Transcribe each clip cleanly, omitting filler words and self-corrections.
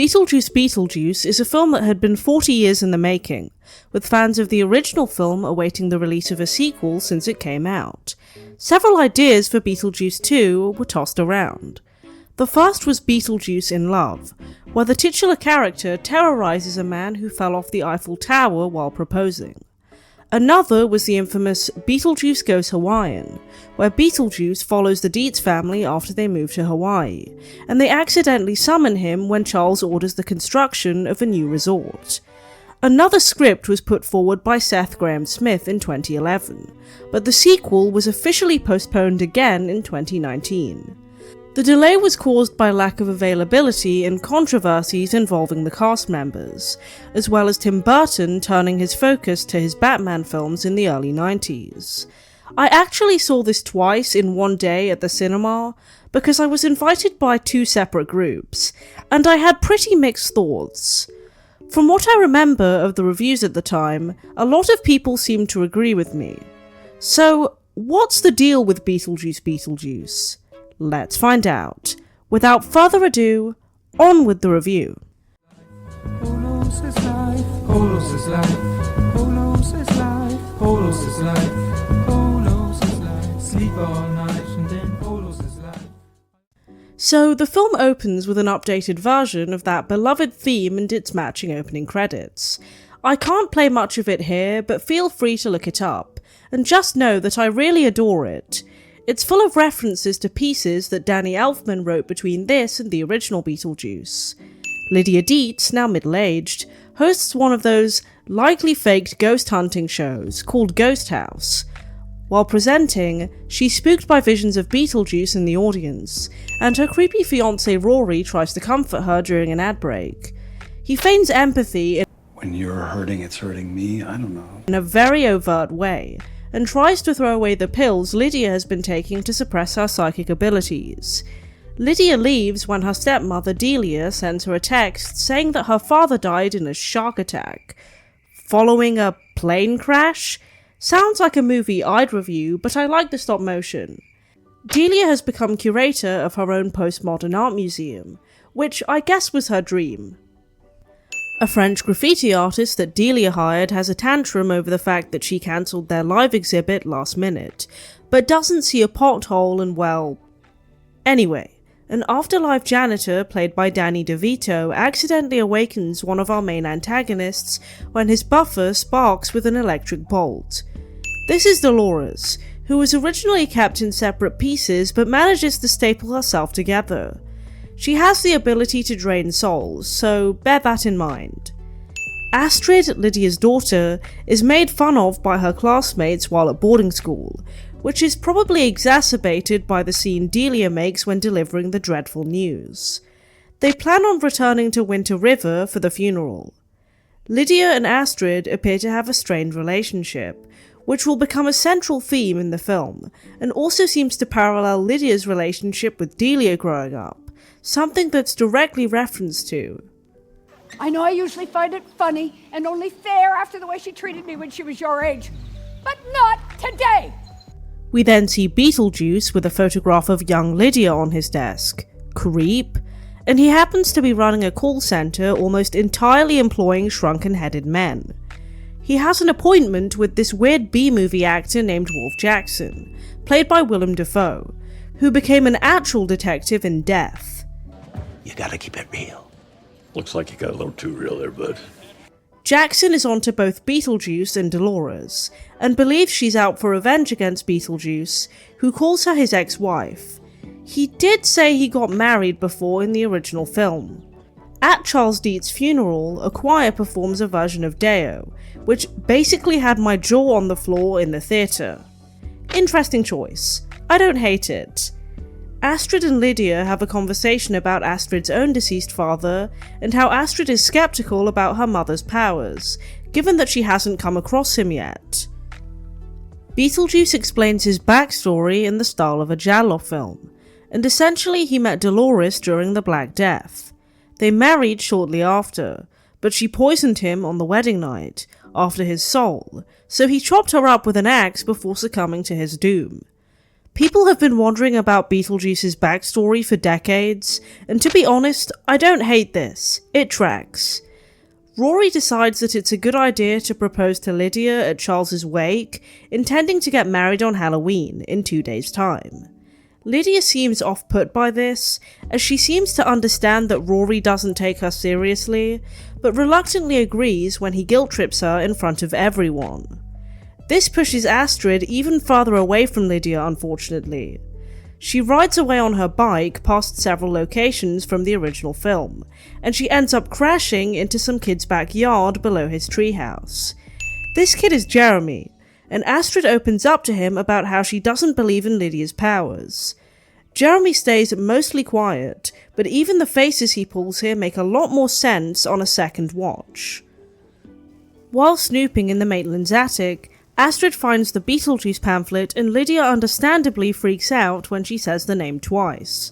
Beetlejuice Beetlejuice is a film that had been 40 years in the making, with fans of the original film awaiting the release of a sequel since it came out. Several ideas for Beetlejuice 2 were tossed around. The first was Beetlejuice in Love, where the titular character terrorizes a man who fell off the Eiffel Tower while proposing. Another was the infamous Beetlejuice Goes Hawaiian, where Beetlejuice follows the Dietz family after they move to Hawaii, and they accidentally summon him when Charles orders the construction of a new resort. Another script was put forward by Seth Grahame-Smith in 2011, but the sequel was officially postponed again in 2019. The delay was caused by lack of availability and controversies involving the cast members, as well as Tim Burton turning his focus to his Batman films in the early 90s. I actually saw this twice in one day at the cinema, because I was invited by two separate groups, and I had pretty mixed thoughts. From what I remember of the reviews at the time, a lot of people seemed to agree with me. So, what's the deal with Beetlejuice Beetlejuice? Let's find out. Without further ado, on with the review. Polos is life, Polos is life, Polos is life, Polos is life, Polos is life, sleep all night and then Polos is life. So, the film opens with an updated version of that beloved theme and its matching opening credits. I can't play much of it here, but feel free to look it up, and just know that I really adore it. It's full of references to pieces that Danny Elfman wrote between this and the original Beetlejuice. Lydia Dietz, now middle-aged, hosts one of those likely faked ghost hunting shows called Ghost House. While presenting, she's spooked by visions of Beetlejuice in the audience, and her creepy fiancé Rory tries to comfort her during an ad break. He feigns empathy When you're hurting, it's hurting me, I don't know. in a very overt way, and tries to throw away the pills Lydia has been taking to suppress her psychic abilities. Lydia leaves when her stepmother Delia sends her a text saying that her father died in a shark attack. Following a plane crash? Sounds like a movie I'd review, but I like the stop motion. Delia has become curator of her own postmodern art museum, which I guess was her dream. A French graffiti artist that Delia hired has a tantrum over the fact that she cancelled their live exhibit last minute, but doesn't see a pothole and well... Anyway, an afterlife janitor played by Danny DeVito accidentally awakens one of our main antagonists when his buffer sparks with an electric bolt. This is Dolores, who was originally kept in separate pieces but manages to staple herself together. She has the ability to drain souls, so bear that in mind. Astrid, Lydia's daughter, is made fun of by her classmates while at boarding school, which is probably exacerbated by the scene Delia makes when delivering the dreadful news. They plan on returning to Winter River for the funeral. Lydia and Astrid appear to have a strained relationship, which will become a central theme in the film, and also seems to parallel Lydia's relationship with Delia growing up. Something that's directly referenced to. I know I usually find it funny and only fair after the way she treated me when she was your age, but not today! We then see Beetlejuice with a photograph of young Lydia on his desk. Creep. And he happens to be running a call center almost entirely employing shrunken-headed men. He has an appointment with this weird B-movie actor named Wolf Jackson, played by Willem Dafoe, who became an actual detective in Death. You gotta keep it real. Looks like you got a little too real there, bud. Jackson is onto both Beetlejuice and Dolores, and believes she's out for revenge against Beetlejuice, who calls her his ex-wife. He did say he got married before in the original film. At Charles Dietz's funeral, a choir performs a version of Deo, which basically had my jaw on the floor in the theatre. Interesting choice. I don't hate it. Astrid and Lydia have a conversation about Astrid's own deceased father, and how Astrid is skeptical about her mother's powers, given that she hasn't come across him yet. Beetlejuice explains his backstory in the style of a giallo film, and essentially he met Dolores during the Black Death. They married shortly after, but she poisoned him on the wedding night, after his soul, so he chopped her up with an axe before succumbing to his doom. People have been wondering about Beetlejuice's backstory for decades, and to be honest, I don't hate this. It tracks. Rory decides that it's a good idea to propose to Lydia at Charles's wake, intending to get married on Halloween in 2 days' time. Lydia seems off-put by this, as she seems to understand that Rory doesn't take her seriously, but reluctantly agrees when he guilt-trips her in front of everyone. This pushes Astrid even farther away from Lydia, unfortunately. She rides away on her bike past several locations from the original film, and she ends up crashing into some kid's backyard below his treehouse. This kid is Jeremy, and Astrid opens up to him about how she doesn't believe in Lydia's powers. Jeremy stays mostly quiet, but even the faces he pulls here make a lot more sense on a second watch. While snooping in the Maitland's attic, Astrid finds the Beetlejuice pamphlet, and Lydia understandably freaks out when she says the name twice.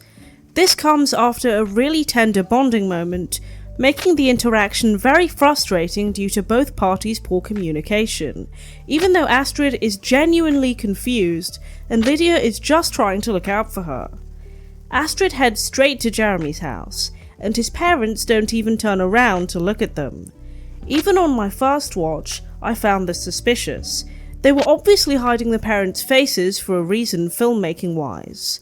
This comes after a really tender bonding moment, making the interaction very frustrating due to both parties' poor communication, even though Astrid is genuinely confused and Lydia is just trying to look out for her. Astrid heads straight to Jeremy's house, and his parents don't even turn around to look at them. Even on my first watch, I found this suspicious. They were obviously hiding the parents' faces for a reason filmmaking-wise.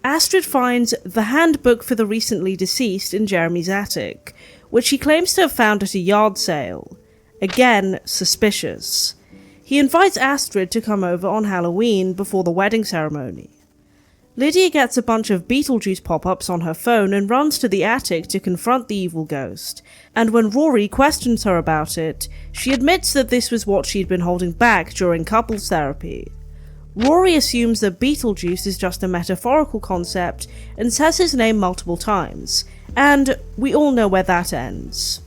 Astrid finds the handbook for the recently deceased in Jeremy's attic, which he claims to have found at a yard sale. Again, suspicious. He invites Astrid to come over on Halloween before the wedding ceremony. Lydia gets a bunch of Beetlejuice pop-ups on her phone and runs to the attic to confront the evil ghost, and when Rory questions her about it, she admits that this was what she'd been holding back during couples therapy. Rory assumes that Beetlejuice is just a metaphorical concept and says his name multiple times, and we all know where that ends.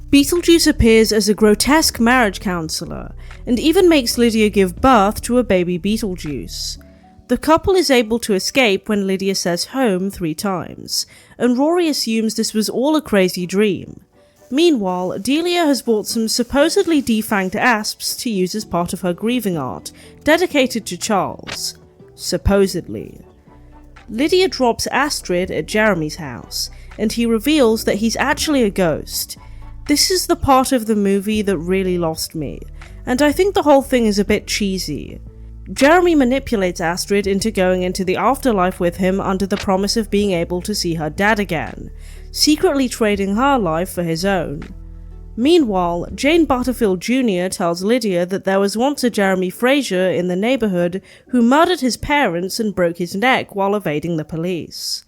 Beetlejuice appears as a grotesque marriage counselor, and even makes Lydia give birth to a baby Beetlejuice. The couple is able to escape when Lydia says home 3 times, and Rory assumes this was all a crazy dream. Meanwhile, Delia has bought some supposedly defanged asps to use as part of her grieving art, dedicated to Charles. Supposedly. Lydia drops Astrid at Jeremy's house, and he reveals that he's actually a ghost. This is the part of the movie that really lost me, and I think the whole thing is a bit cheesy. Jeremy manipulates Astrid into going into the afterlife with him under the promise of being able to see her dad again, secretly trading her life for his own. Meanwhile, Jane Butterfield Jr. tells Lydia that there was once a Jeremy Fraser in the neighborhood who murdered his parents and broke his neck while evading the police.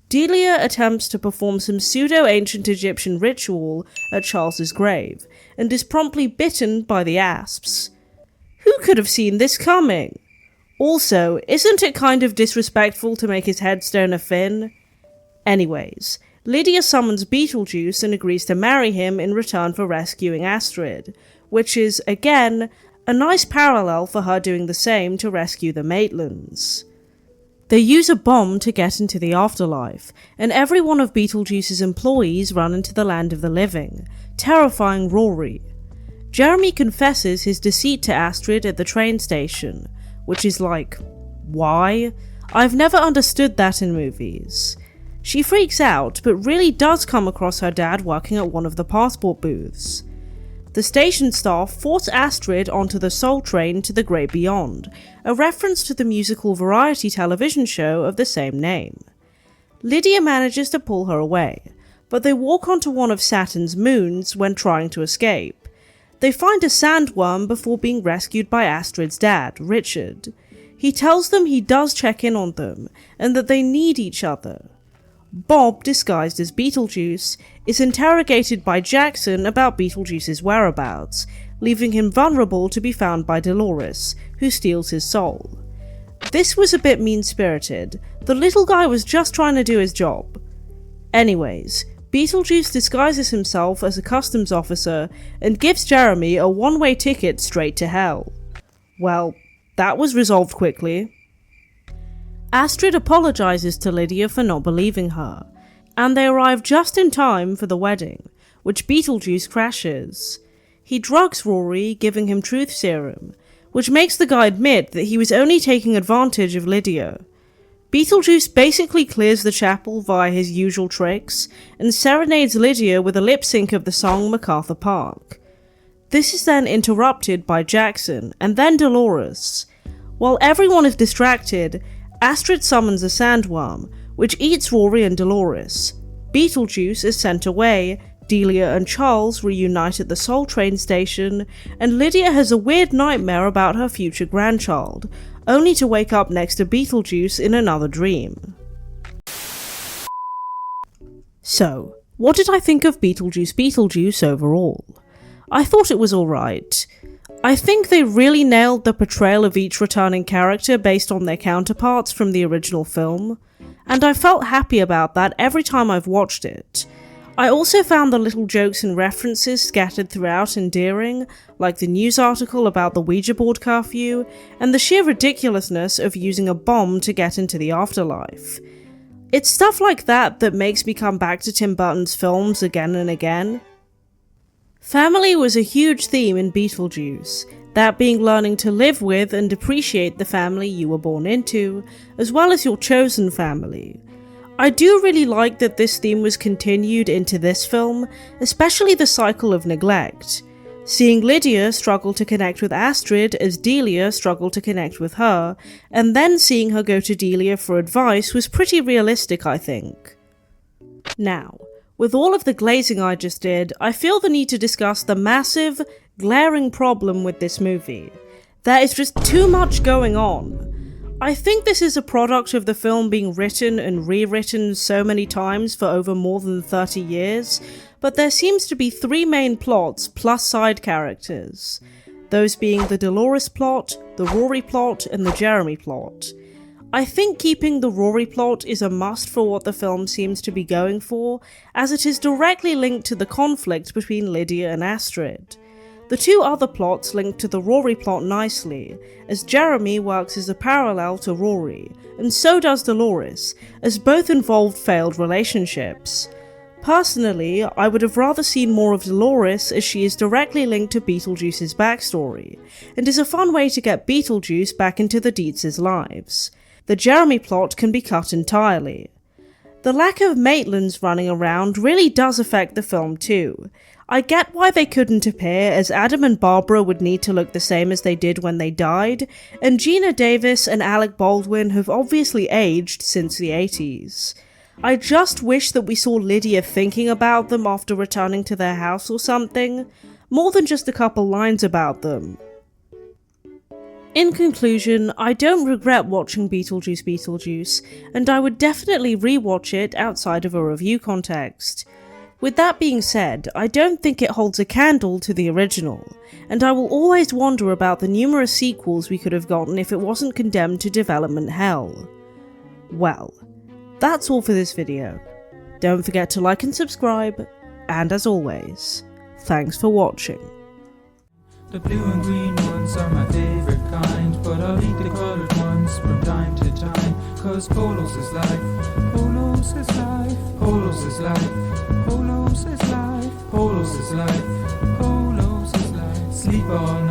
Delia attempts to perform some pseudo-ancient Egyptian ritual at Charles's grave, and is promptly bitten by the asps. Who could have seen this coming? Also, isn't it kind of disrespectful to make his headstone a fin? Anyways, Lydia summons Beetlejuice and agrees to marry him in return for rescuing Astrid, which is, again, a nice parallel for her doing the same to rescue the Maitlands. They use a bomb to get into the afterlife, and every one of Beetlejuice's employees run into the land of the living, terrifying Rory. Jeremy confesses his deceit to Astrid at the train station, which is like, why? I've never understood that in movies. She freaks out, but really does come across her dad working at one of the passport booths. The station staff force Astrid onto the Soul Train to the Great Beyond, a reference to the musical variety television show of the same name. Lydia manages to pull her away, but they walk onto one of Saturn's moons when trying to escape. They find a sandworm before being rescued by Astrid's dad, Richard. He tells them he does check in on them, and that they need each other. Bob, disguised as Beetlejuice, is interrogated by Jackson about Beetlejuice's whereabouts, leaving him vulnerable to be found by Dolores, who steals his soul. This was a bit mean-spirited. The little guy was just trying to do his job. Anyways, Beetlejuice disguises himself as a customs officer and gives Jeremy a one-way ticket straight to hell. Well, that was resolved quickly. Astrid apologizes to Lydia for not believing her, and they arrive just in time for the wedding, which Beetlejuice crashes. He drugs Rory, giving him truth serum, which makes the guy admit that he was only taking advantage of Lydia. Beetlejuice basically clears the chapel via his usual tricks and serenades Lydia with a lip sync of the song MacArthur Park. This is then interrupted by Jackson and then Dolores. While everyone is distracted, Astrid summons a sandworm, which eats Rory and Dolores. Beetlejuice is sent away, Delia and Charles reunite at the Soul train station, and Lydia has a weird nightmare about her future grandchild, only to wake up next to Beetlejuice in another dream. So, what did I think of Beetlejuice Beetlejuice overall? I thought it was alright. I think they really nailed the portrayal of each returning character based on their counterparts from the original film, and I felt happy about that every time I've watched it. I also found the little jokes and references scattered throughout endearing, like the news article about the Ouija board curfew, and the sheer ridiculousness of using a bomb to get into the afterlife. It's stuff like that that makes me come back to Tim Burton's films again and again. Family was a huge theme in Beetlejuice, that being learning to live with and appreciate the family you were born into, as well as your chosen family. I do really like that this theme was continued into this film, especially the cycle of neglect. Seeing Lydia struggle to connect with Astrid as Delia struggled to connect with her, and then seeing her go to Delia for advice was pretty realistic, I think. Now, with all of the glazing I just did, I feel the need to discuss the massive, glaring problem with this movie. There is just too much going on. I think this is a product of the film being written and rewritten so many times for over more than 30 years, but there seems to be 3 main plots plus side characters, those being the Dolores plot, the Rory plot, and the Jeremy plot. I think keeping the Rory plot is a must for what the film seems to be going for, as it is directly linked to the conflict between Lydia and Astrid. The 2 other plots link to the Rory plot nicely, as Jeremy works as a parallel to Rory, and so does Dolores, as both involved failed relationships. Personally, I would have rather seen more of Dolores, as she is directly linked to Beetlejuice's backstory, and is a fun way to get Beetlejuice back into the Dietz's lives. The Jeremy plot can be cut entirely. The lack of Maitlands running around really does affect the film too. I get why they couldn't appear, as Adam and Barbara would need to look the same as they did when they died, and Gina Davis and Alec Baldwin have obviously aged since the 80s. I just wish that we saw Lydia thinking about them after returning to their house or something, more than just a couple lines about them. In conclusion, I don't regret watching Beetlejuice Beetlejuice, and I would definitely rewatch it outside of a review context. With that being said, I don't think it holds a candle to the original, and I will always wonder about the numerous sequels we could have gotten if it wasn't condemned to development hell. Well, that's all for this video. Don't forget to like and subscribe, and as always, thanks for watching. The blue and green ones are my favorite kind, but I'll eat the colored ones from time to time, 'cause Polos is life, Polos is life, Polos is life, Polos is life, Polos is life, Polos is life. Sleep all night.